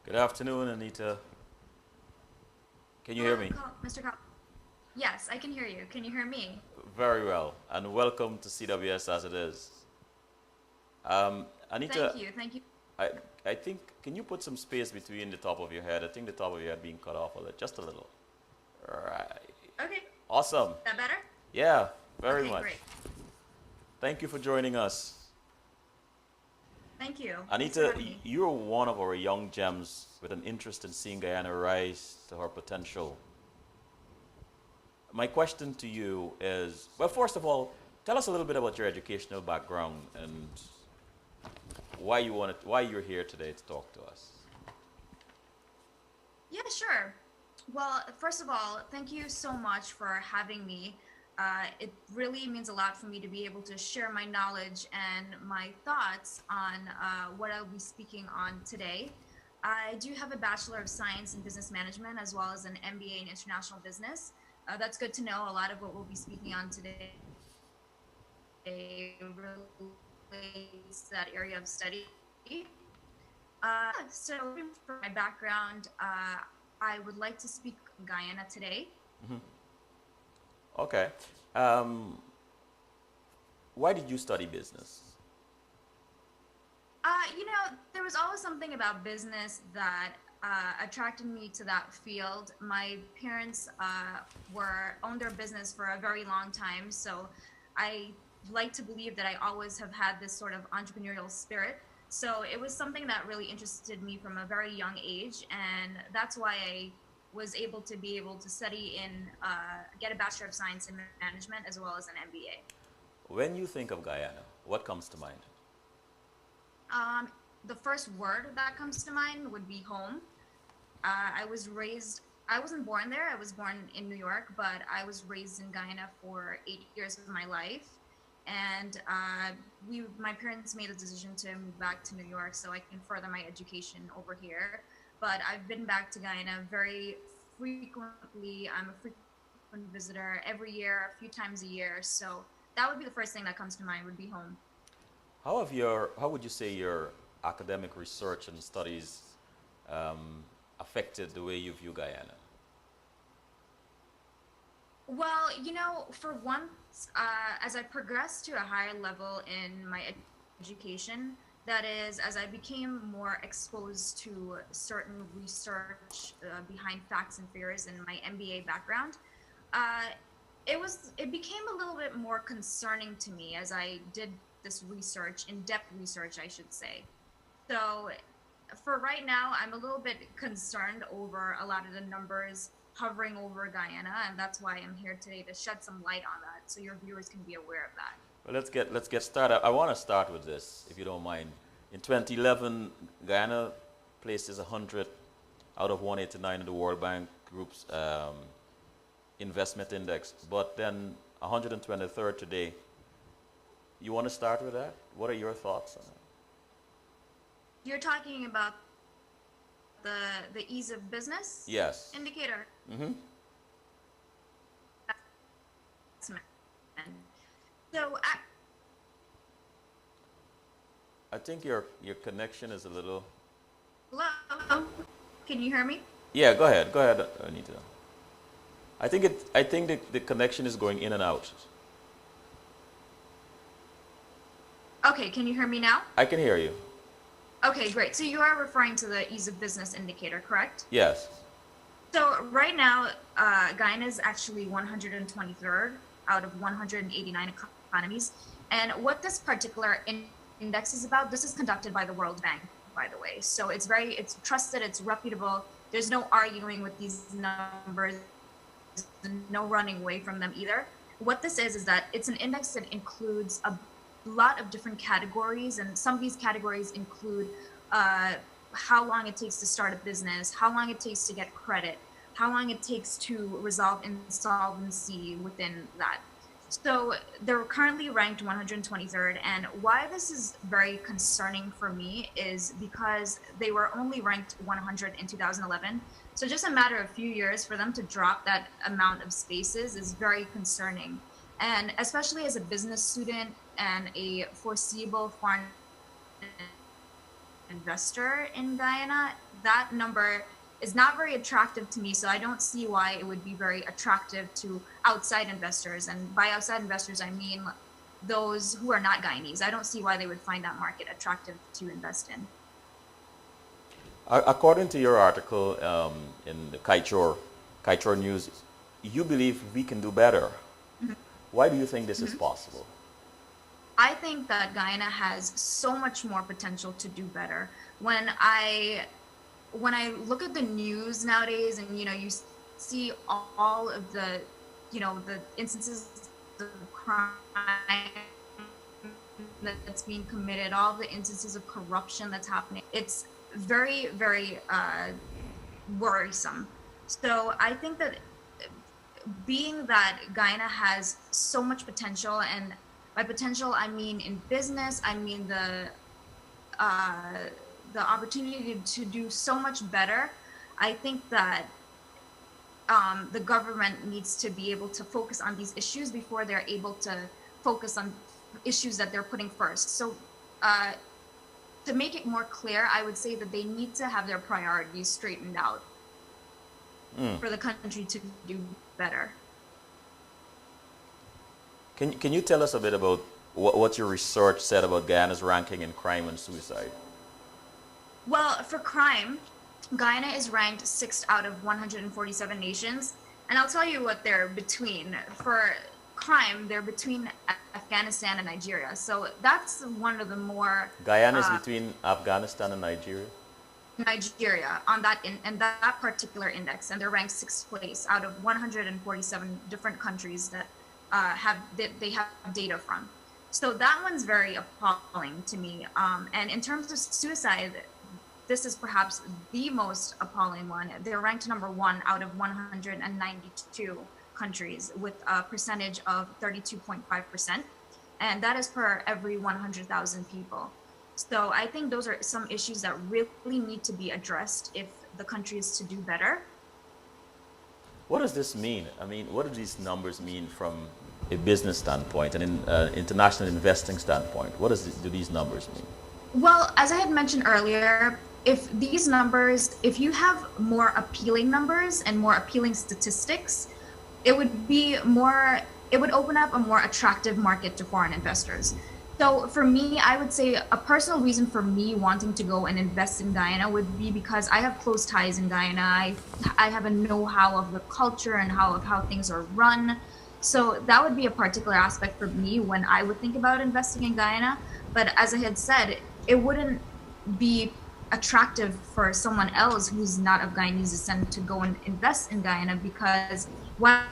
Good afternoon, Anita. Can you hear Hello, me? Mr. Col. Yes, I can hear you. Can you hear me? Very well, and welcome to CWS as it is. Thank Anita, you. Thank you. I, I think, can you put some space between the top of your head? I think the top of your head being cut off a little, just a little. Right. Okay, Awesome. that better? Yeah, very Okay, much. great. Thank you for joining us. Thank you. Thanks for Anita, having me. you're one of our young gems with an interest in seeing Guyana rise to her potential. My question to you is, well, first of all, tell us a little bit about your educational background and why you're here today to talk to us. Yeah, sure. Well, first of all, thank you so much for having me. It really means a lot for me to be able to share my knowledge and my thoughts on what I'll be speaking on today. I do have a Bachelor of Science in Business Management as well as an MBA in International Business. That's good to know. A lot of what we'll be speaking on today relates to that area of study. So for my background, I would like to speak Guyana today. Okay. Um, why did you study business? There was always something about business that attracted me to that field. My parents were owned their business for a very long time, so I like to believe that I always have had this sort of entrepreneurial spirit. So it was something that really interested me from a very young age, and that's why I was able to be able to study in get a Bachelor of Science in Management as well as an MBA. When you think of Guyana, what comes to mind? Um, the first word that comes to mind would be home. I was raised, I wasn't born there. I was born in New York, but I was raised in Guyana for 8 years of my life. And my parents made a decision to move back to New York so I can further my education over here. But I've been back to Guyana very frequently. I'm a frequent visitor every year, a few times a year. So that would be the first thing that comes to mind would be home. How would you say your academic research and studies um, affected the way you view Guyana? Well, for once, as I progressed to a higher level in my education, that is, as I became more exposed to certain research behind facts and fears in my MBA background, uh, it became a little bit more concerning to me as I did this research, in-depth research, I should say. So for right now, I'm a little bit concerned over a lot of the numbers hovering over Guyana, and that's why I'm here today to shed some light on that, so your viewers can be aware of that. Well, let's get started. I want to start with this, if you don't mind. In 2011, Guyana places 100 out of 189 in the World Bank Group's investment index, but then 123rd today. You want to start with that? What are your thoughts on that? You're talking about the ease of business Yes. indicator. Mm-hmm. So, I think your connection is a little. hello, can you hear me? Yeah, go ahead, Anita. I think the connection is going in and out. Okay, can you hear me now? I can hear you. Okay, great. So you are referring to the ease of business indicator, correct? Yes. So right now, Guyana is actually 123rd out of 189 economies. And what this particular index is about, this is conducted by the World Bank, by the way. So it's trusted, it's reputable. There's no arguing with these numbers, no running away from them either. What this is that it's an index that includes a lot of different categories, and some of these categories include uh, how long it takes to start a business, how long it takes to get credit, how long it takes to resolve insolvency within that. So they're currently ranked 123rd, and why this is very concerning for me is because they were only ranked 100 in 2011. So just a matter of a few years for them to drop that amount of spaces is very concerning. And especially as a business student and a foreseeable foreign investor in Guyana, that number is not very attractive to me. So I don't see why it would be very attractive to outside investors. And by outside investors, I mean those who are not Guyanese. I don't see why they would find that market attractive to invest in. According to your article in the Kaichor News, you believe we can do better. Mhm. Why do you think this is Mhm. possible? I think that Guyana has so much more potential to do better. When I look at the news nowadays, and you see all of the the instances of crime that's being committed, all the instances of corruption that's happening, it's very, very worrisome. So I think that, being that Guyana has so much potential, and by potential I mean in business, I mean the opportunity to do so much better, I think that the government needs to be able to focus on these issues before they're able to focus on issues that they're putting first. So uh, to make it more clear, I would say that they need to have their priorities straightened out Mm. for the country to do better. Can you tell us a bit about what your research said about Guyana's ranking in crime and suicide? Well, for crime, Guyana is ranked sixth out of 147 nations. And I'll tell you what they're between. For crime, they're between Afghanistan and Nigeria. So that's one of the more Guyana is uh, between Afghanistan and Nigeria. Nigeria on and that particular index, and they're ranked sixth place out of 147 different countries that they have data from. So that one's very appalling to me. And in terms of suicide, this is perhaps the most appalling one. They're ranked number one out of 192 countries with a percentage of 32.5%, and that is per every 100,000 people. So I think those are some issues that really need to be addressed if the country is to do better. What does this mean? I mean, what do these numbers mean from a business standpoint and in international investing standpoint? Do these numbers mean? Well, as I had mentioned earlier, if you have more appealing numbers and more appealing statistics, it would open up a more attractive market to foreign investors. So for me, I would say a personal reason for me wanting to go and invest in Guyana would be because I have close ties in Guyana. I have a know-how of the culture and how things are run. So that would be a particular aspect for me when I would think about investing in Guyana. But as I had said, it wouldn't be attractive for someone else who's not of Guyanese descent to go and invest in Guyana, because why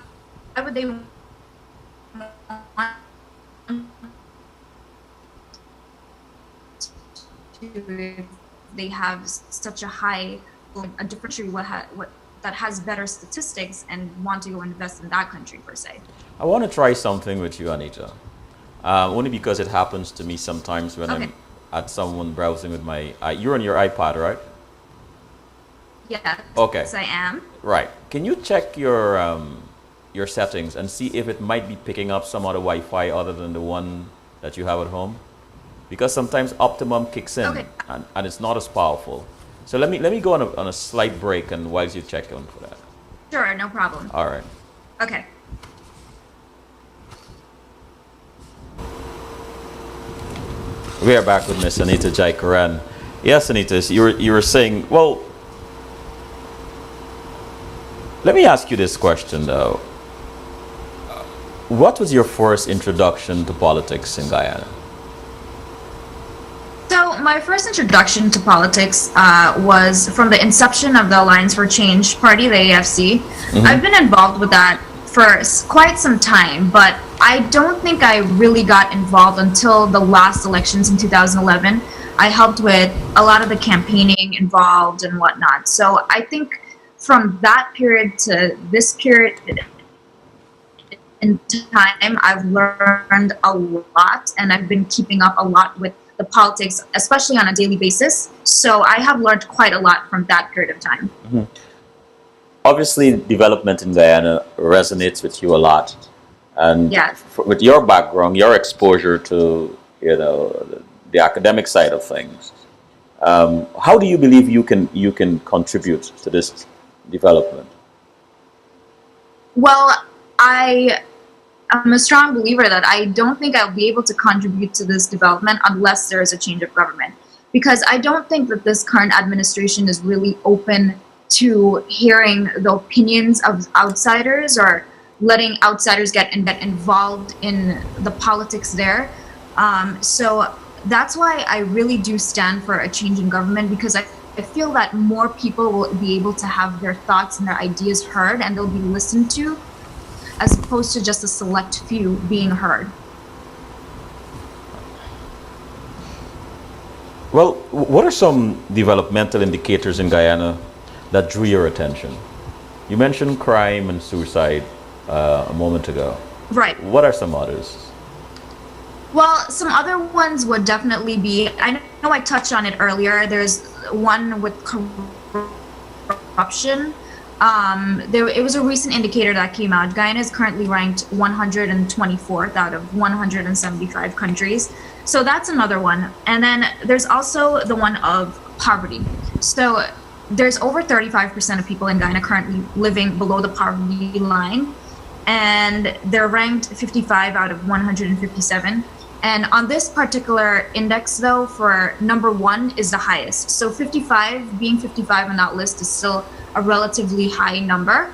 would they want to, if they have such a high, a different country that has better statistics and want to go invest in that country per se? I want to try something with you, Anita. Only because it happens to me sometimes when Okay. I'm at someone browsing with my. You're on your iPad, right? Yes, Okay. I am. Right. Can you check your settings and see if it might be picking up some other Wi-Fi other than the one that you have at home? Because sometimes Optimum kicks in, Okay. and it's not as powerful. So let me go on a slight break, and whilst you check on for that. Sure, no problem. All right. Okay. We are back with Miss Anita Jaikaran. Yes, Anita, so you were saying, well, let me ask you this question though. What was your first introduction to politics in Guyana? So my first introduction to politics was from the inception of the Alliance for Change Party, the AFC. I've been involved with that for quite some time, but I don't think I really got involved until the last elections in 2011. I helped with a lot of the campaigning involved and whatnot. So I think from that period to this period in time, I've learned a lot, and I've been keeping up a lot with the politics, especially on a daily basis. So I have learned quite a lot from that period of time. Obviously, development in Guyana resonates with you a lot, and Yes. with your background, your exposure to the academic side of things, How do you believe you can contribute to this development? Well, I am a strong believer that I don't think I'll be able to contribute to this development unless there is a change of government. Because I don't think that this current administration is really open to hearing the opinions of outsiders or letting outsiders get involved in the politics there. So that's why I really do stand for a change in government, because I feel that more people will be able to have their thoughts and their ideas heard, and they'll be listened to, as opposed to just a select few being heard. Well, what are some developmental indicators in Guyana that drew your attention? You mentioned crime and suicide a moment ago. Right. What are some others? Well, some other ones would definitely be, I know I touched on it earlier. There's one with corruption. It was a recent indicator that came out. Guyana is currently ranked 124th out of 175 countries. So that's another one. And then there's also the one of poverty. So there's over 35% of people in Guyana currently living below the poverty line, and they're ranked 55 out of 157. And on this particular index, though, for number one is the highest. So 55, being 55 on that list is still a relatively high number.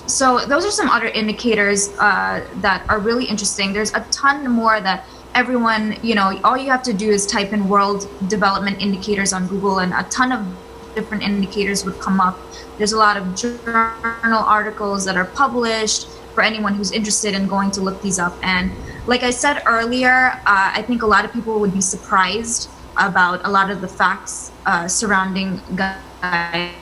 So those are some other indicators that are really interesting. There's a ton more that everyone, all you have to do is type in World Development Indicators on Google, and a ton of different indicators would come up. There's a lot of journal articles that are published for anyone who's interested in going to look these up. And like I said earlier, I think a lot of people would be surprised about a lot of the facts surrounding Guyana.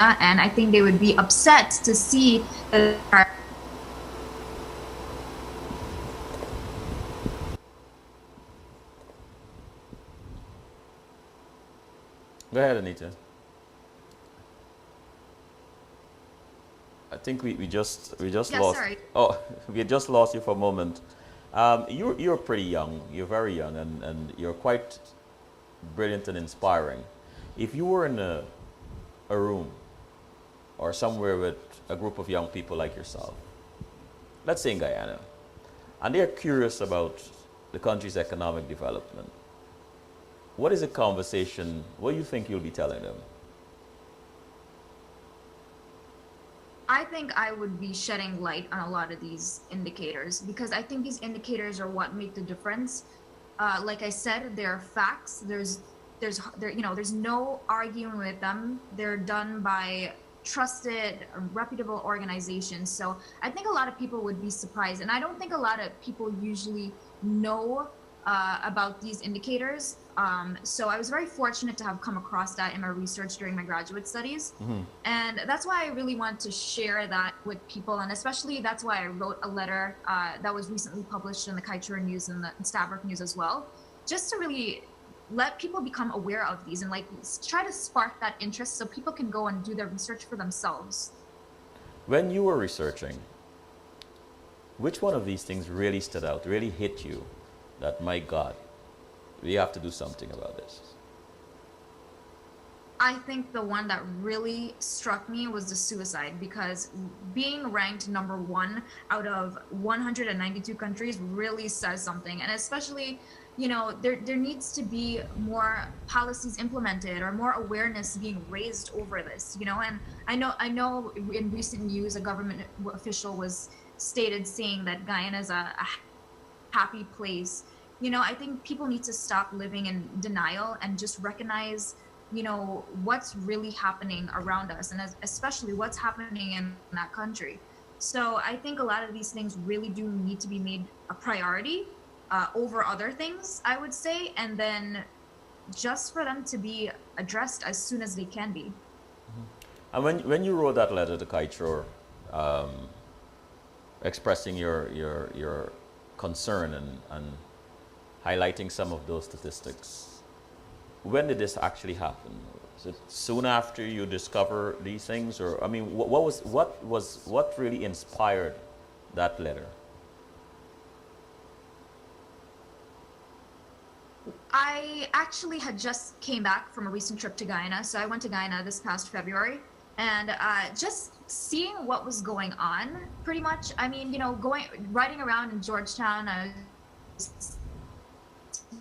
And I think they would be upset to see that. Go ahead, Anita. I think we just Yeah, lost. sorry. Oh, we just lost you for a moment. You're pretty young. You're very young, and you're quite brilliant and inspiring. If you were in a room or somewhere with a group of young people like yourself, let's say in Guyana, and they're curious about the country's economic development, what is a conversation? What do you think you'll be telling them? I think I would be shedding light on a lot of these indicators, because I think these indicators are what make the difference. Like I said, they're facts. There's no arguing with them. They're done by trusted, reputable organizations. So I think a lot of people would be surprised, and I don't think a lot of people usually know about these indicators. So I was very fortunate to have come across that in my research during my graduate studies. And that's why I really want to share that with people. And especially that's why I wrote a letter that was recently published in the Kaichura News and the Stavrik News as well, just to really let people become aware of these and try to spark that interest so people can go and do their research for themselves. When you were researching, which one of these things really stood out, really hit you, that, my God, we have to do something about this? I think the one that really struck me was the suicide, because being ranked number one out of 192 countries really says something. And especially, there needs to be more policies implemented or more awareness being raised over this, and I know in recent news a government official was stated saying that Guyana is a happy place. I think people need to stop living in denial and just recognize, what's really happening around us, and especially what's happening in that country. So I think a lot of these things really do need to be made a priority over other things, I would say, and then just for them to be addressed as soon as they can be. And when you wrote that letter to Kaichur, expressing your concern and highlighting some of those statistics, when did this actually happen? Was it soon after you discover these things, or what really inspired that letter? I actually had just came back from a recent trip to Guyana. So I went to Guyana this past February, and just seeing what was going on, pretty much. I mean, going riding around in Georgetown, I was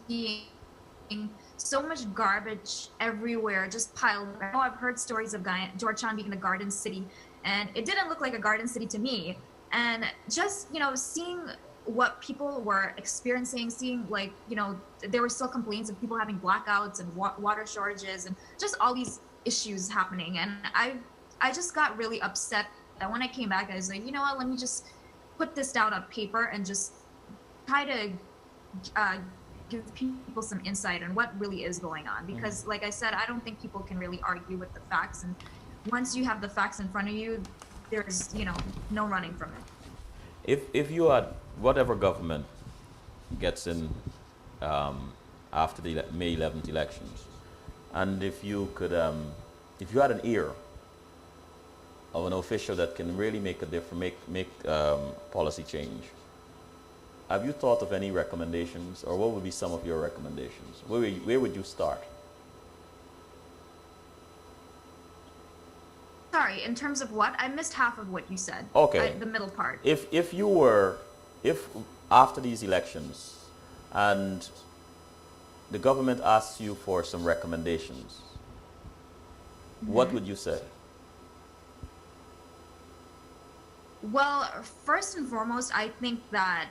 seeing so much garbage everywhere, just piled. I know I've heard stories of Georgetown being the garden city, and it didn't look like a garden city to me. And just seeing what people were experiencing, seeing there were still complaints of people having blackouts and water shortages and just all these issues happening. And I just got really upset that when I came back, I was like, you know what, let me just put this down on paper and just try to give people some insight on what really is going on. Because like I said, I don't think people can really argue with the facts. And once you have the facts in front of you, there's no running from it. If you had whatever government gets in after the May 11th elections, and if you could, if you had an ear of an official that can really make a difference, make policy change, have you thought of any recommendations, or what would be some of your recommendations? Where would you start? Sorry, in terms of what? I missed half of what you said. Okay. The middle part. If after these elections and the government asks you for some recommendations, what would you say? Well, first and foremost, I think that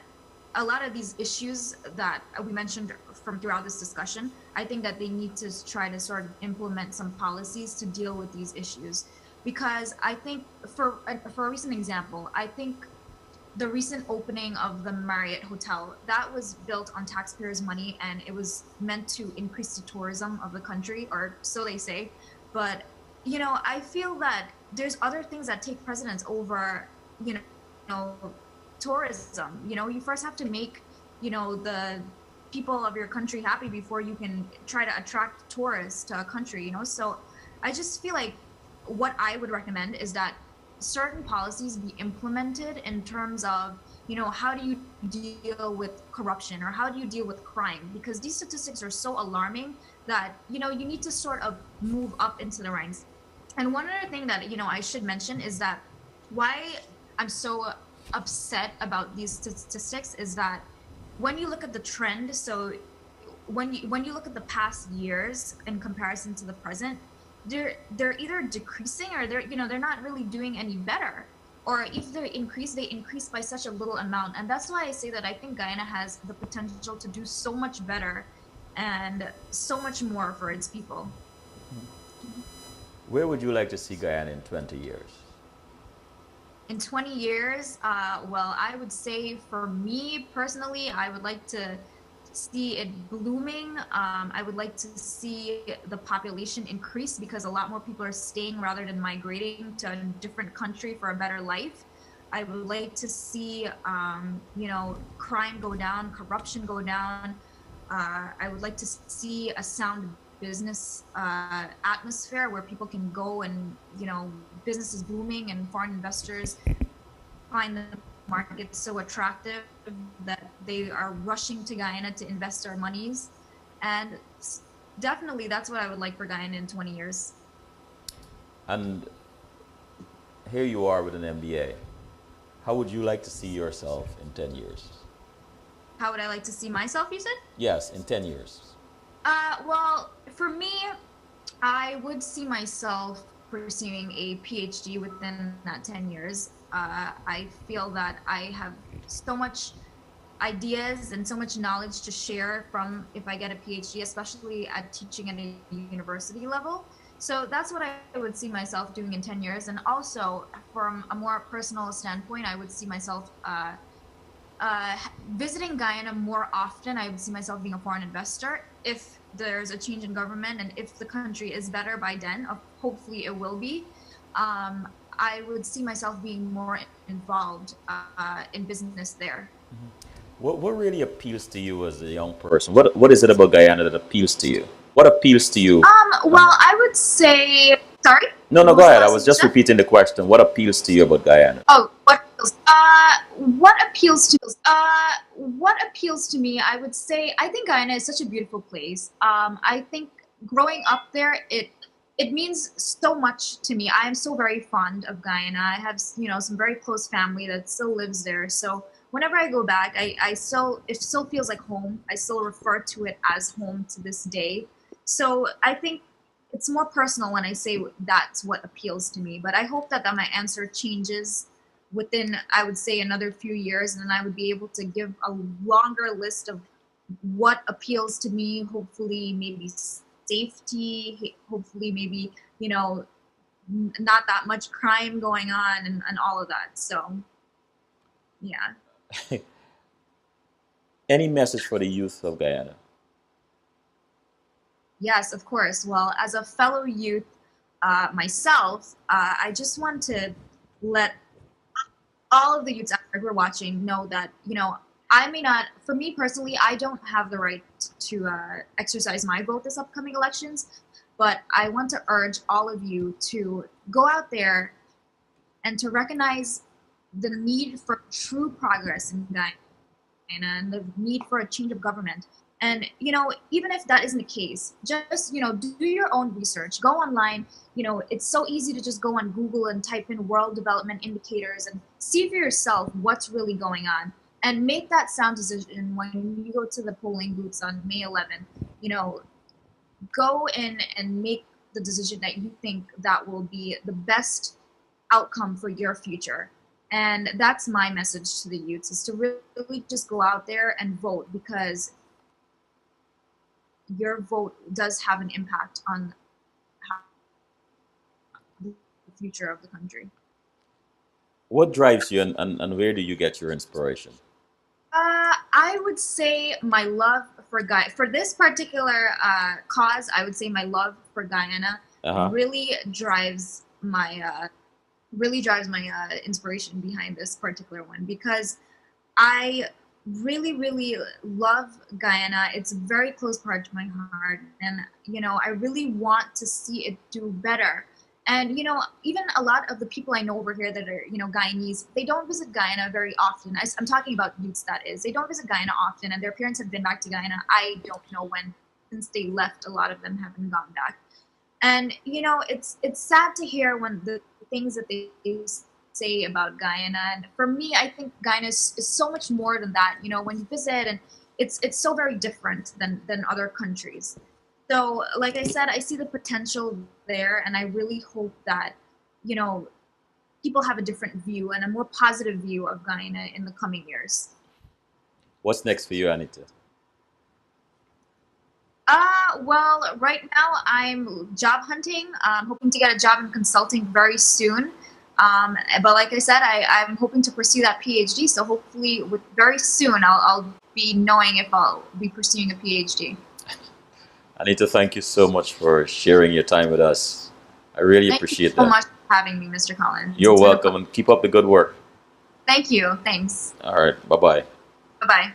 a lot of these issues that we mentioned from throughout this discussion, I think that they need to try to sort of implement some policies to deal with these issues. Because I think, for a recent example, I think the recent opening of the Marriott Hotel, that was built on taxpayers' money, and it was meant to increase the tourism of the country, or so they say. But, I feel that there's other things that take precedence over, tourism. You first have to make, the people of your country happy before you can try to attract tourists to a country, So I just feel like what I would recommend is that certain policies be implemented in terms of, how do you deal with corruption, or how do you deal with crime? Because these statistics are so alarming that, you need to sort of move up into the ranks. And one other thing that, I should mention is that why I'm so upset about these statistics is that when you look at the trend, so when you look at the past years in comparison to the present, they're either decreasing, or they're not really doing any better. Or if they increase by such a little amount. And that's why I say that I think Guyana has the potential to do so much better and so much more for its people. Where would you like to see Guyana in 20 years? In 20 years, well, I would say for me personally, I would like to see it blooming. I would like to see the population increase, because a lot more people are staying rather than migrating to a different country for a better life. I would like to see, crime go down, corruption go down. I would like to see a sound business atmosphere where people can go and, business is booming and foreign investors find the market so attractive that they are rushing to Guyana to invest their monies. And definitely that's what I would like for Guyana in 20 years. And here you are with an MBA. How would you like to see yourself in 10 years? How would I like to see myself, you said? Yes, in 10 years. Well, for me, I would see myself pursuing a PhD within that 10 years. I feel that I have so much ideas and so much knowledge to share from if I get a PhD, especially at teaching at a university level. So that's what I would see myself doing in 10 years. And also, from a more personal standpoint, I would see myself visiting Guyana more often. I would see myself being a foreign investor if there's a change in government, and if the country is better by then, hopefully it will be. I would see myself being more involved in business there. What really appeals to you as a young person? What is it about Guyana that appeals to you? What appeals to you? Well, I would say, sorry? No, go ahead. I was just repeating the question. What appeals to you about Guyana? Oh, what appeals to what appeals to me, I would say, I think Guyana is such a beautiful place. I think growing up there, it means so much to me. I am so very fond of Guyana. I have, some very close family that still lives there. So whenever I go back, I still, it still feels like home. I still refer to it as home to this day. So I think it's more personal when I say that's what appeals to me. But I hope that my answer changes within, I would say, another few years, and then I would be able to give a longer list of what appeals to me. Hopefully, maybe safety. Hopefully, maybe not that much crime going on, and all of that. So, yeah. Any message for the youth of Guyana? Yes, of course. Well, as a fellow youth myself, I just want to let all of the youths out there who are watching know that, I may not, for me personally, I don't have the right to exercise my vote this upcoming elections, but I want to urge all of you to go out there and to recognize the need for true progress in Guyana and the need for a change of government. And, even if that isn't the case, just, do your own research. Go online. It's so easy to just go on Google and type in World Development Indicators and see for yourself what's really going on. And make that sound decision when you go to the polling booths on May 11th. Go in and make the decision that you think that will be the best outcome for your future. And that's my message to the youths, is to really just go out there and vote, because your vote does have an impact on the future of the country. What drives you, and where do you get your inspiration? I would say my love for this particular cause. I would say my love for Guyana Uh-huh. really drives my inspiration behind this particular one, because I really, really love Guyana. It's a very close part to my heart, and I really want to see it do better. And even a lot of the people I know over here that are Guyanese, they don't visit Guyana very often. I'm talking about youths, that is. They don't visit Guyana often, and their parents have been back to Guyana. I don't know when, since they left. A lot of them haven't gone back. And it's sad to hear when the things that they say about Guyana. And for me, I think Guyana is so much more than that. When you visit, and it's so very different than other countries. So, like I said, I see the potential there, and I really hope that people have a different view and a more positive view of Guyana in the coming years. What's next for you, Anita? Well, right now I'm job hunting. I'm hoping to get a job in consulting very soon. But like I said, I'm hoping to pursue that PhD. So hopefully, very soon, I'll be knowing if I'll be pursuing a PhD. Anita, thank you so much for sharing your time with us. I really appreciate that. Thank you so much for having me, Mr. Collins. You're welcome, and keep up the good work. Thank you. Thanks. All right. Bye-bye. Bye-bye.